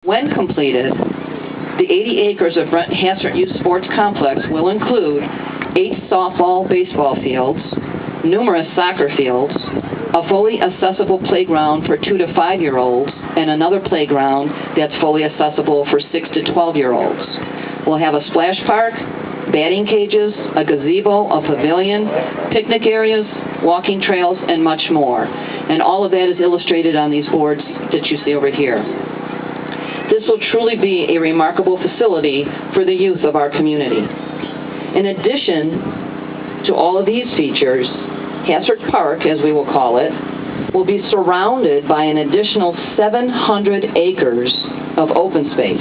When completed, the 80 acres of Brent Hassert Youth Sports Complex will include 8 softball, baseball fields, numerous soccer fields, a fully accessible playground for 2 to 5-year-olds, and another playground that's fully accessible for 6 to 12-year-olds. We'll have a splash park, batting cages, a gazebo, a pavilion, picnic areas, walking trails, and much more. And all of that is illustrated on these boards that you see over here. This will truly be a remarkable facility for the youth of our community. In addition to all of these features, Hassert Park, as we will call it, will be surrounded by an additional 700 acres of open space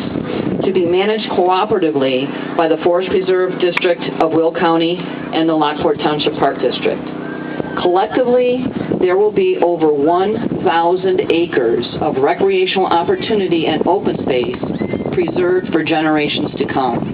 to be managed cooperatively by the Forest Preserve District of Will County and the Lockport Township Park District. Collectively, there will be over 1,000 acres of recreational opportunity and open space preserved for generations to come.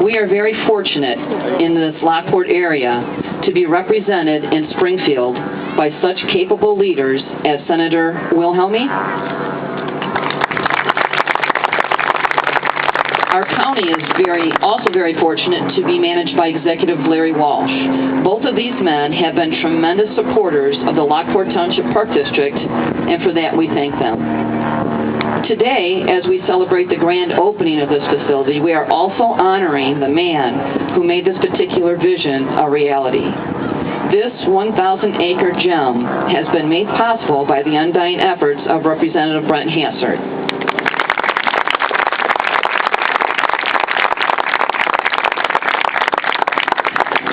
We are very fortunate in this Lockport area to be represented in Springfield by such capable leaders as Senator Wilhelmi. Our county is also very fortunate to be managed by Executive Larry Walsh. Both of these men have been tremendous supporters of the Lockport Township Park District, and for that we thank them. Today, as we celebrate the grand opening of this facility, we are also honoring the man who made this particular vision a reality. This 1,000-acre gem has been made possible by the undying efforts of Representative Brent Hassert.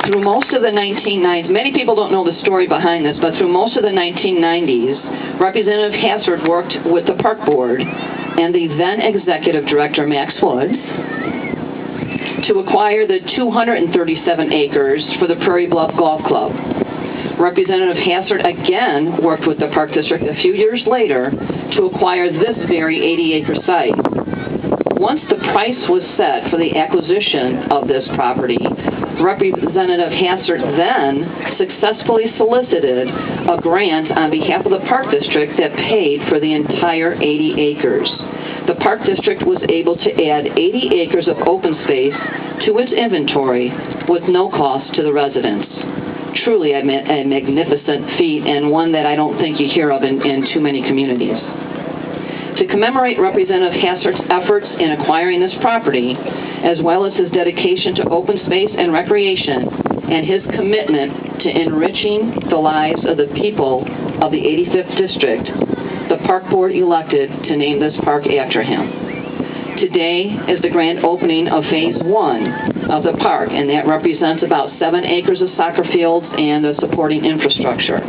Through most of the 1990s, many people don't know the story behind this, but through most of the 1990s, Representative Hassert worked with the Park Board and the then Executive Director, Max Wood, to acquire the 237 acres for the Prairie Bluff Golf Club. Representative Hassert again worked with the Park District a few years later to acquire this very 80-acre site. Once the price was set for the acquisition of this property, Representative Hassert then successfully solicited a grant on behalf of the Park District that paid for the entire 80 acres. The Park District was able to add 80 acres of open space to its inventory with no cost to the residents. Truly a magnificent feat, and one that I don't think you hear of in too many communities. To commemorate Representative Hassert's efforts in acquiring this property, as well as his dedication to open space and recreation, and his commitment to enriching the lives of the people of the 85th District, the Park Board elected to name this park after him. Today is the grand opening of Phase 1 of the park, and that represents about 7 acres of soccer fields and the supporting infrastructure.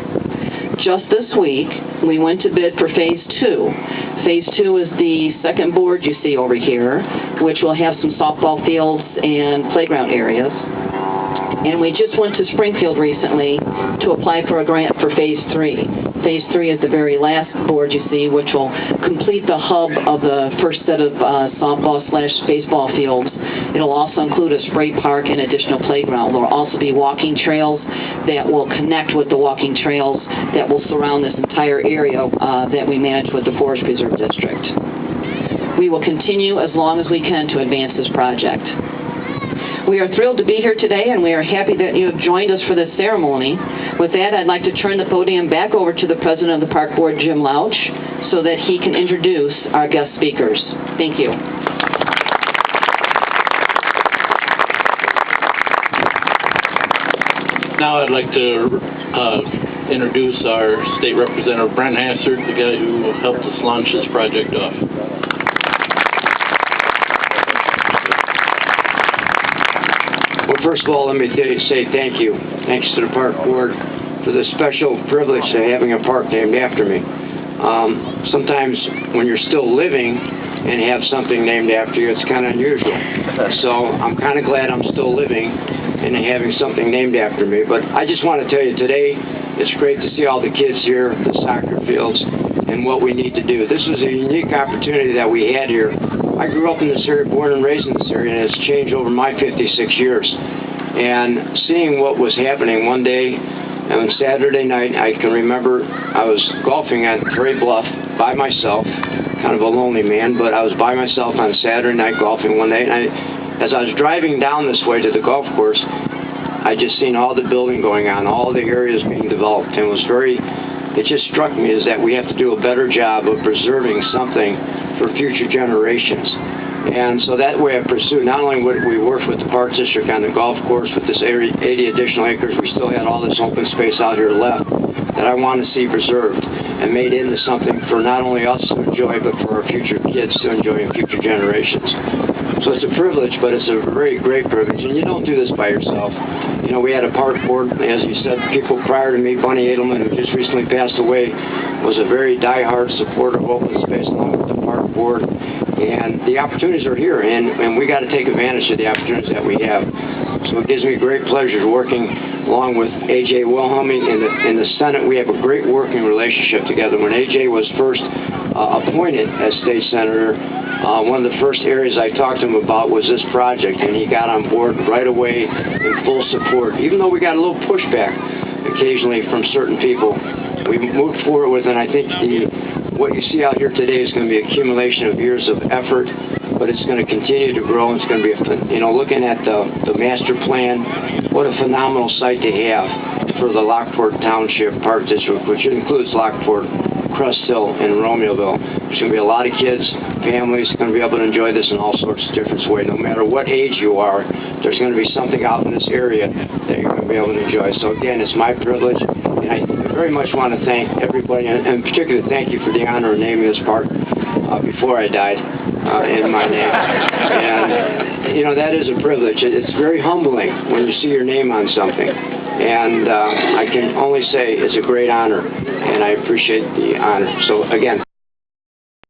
Just this week, we went to bid for Phase 2. Phase 2 is the second board you see over here, which will have some softball fields and playground areas. And we just went to Springfield recently to apply for a grant for Phase 3. Phase 3 is the very last board you see, which will complete the hub of the first set of softball/baseball fields. It'll also include a spray park and additional playground. There will also be walking trails that will connect with the walking trails that will surround this entire area that we manage with the Forest Preserve District. We will continue as long as we can to advance this project. We are thrilled to be here today, and we are happy that you have joined us for this ceremony. With that, I'd like to turn the podium back over to the President of the Park Board, Jim Louch, so that he can introduce our guest speakers. Thank you. Now I'd like to introduce our State Representative, Brent Hassert, the guy who helped us launch this project off. Well, first of all, let me say thank you. Thanks to the Park Board for the special privilege of having a park named after me. Sometimes when you're still living and have something named after you, it's kind of unusual. So I'm kind of glad I'm still living and having something named after me. But I just want to tell you today, it's great to see all the kids here, the soccer fields, and what we need to do. This was a unique opportunity that we had here. I grew up in this area, born and raised in this area, and it's changed over my 56 years. And seeing what was happening one day, And on Saturday night, I can remember I was golfing at Prairie Bluff by myself, kind of a lonely man, but I was by myself on Saturday night golfing one day. And as I was driving down this way to the golf course, I just seen all the building going on, all the areas being developed, and it just struck me is that we have to do a better job of preserving something for future generations. And so that way I pursued, not only would we work with the Park District on the golf course with this 80 additional acres, we still had all this open space out here left that I want to see preserved and made into something for not only us to enjoy, but for our future kids to enjoy and future generations. So it's a privilege, but it's a very great privilege, and you don't do this by yourself. You know, we had a park board, as you said, people prior to me, Bunny Edelman, who just recently passed away, was a very diehard supporter of open space along with the park board. And the opportunities are here, and we got to take advantage of the opportunities that we have. So it gives me great pleasure working along with A.J. Wilhelmy in the Senate. We have a great working relationship together. When A.J. was first appointed as state senator, one of the first areas I talked to him about was this project, and he got on board right away in full support, even though we got a little pushback occasionally from certain people. We moved forward with it, and I think what you see out here today is going to be an accumulation of years of effort, but it's going to continue to grow. It's going to be, looking at the master plan, what a phenomenal site to have for the Lockport Township Park District, which includes Lockport, Crest Hill, and Romeoville. There's going to be a lot of kids, families going to be able to enjoy this in all sorts of different ways. No matter what age you are, there's going to be something out in this area that you're going to be able to enjoy. So again, it's my privilege, and I very much want to thank everybody, and particularly thank you for the honor of naming this park before I died in my name. And, that is a privilege. It's very humbling when you see your name on something. And I can only say it's a great honor, and I appreciate the honor. So, again,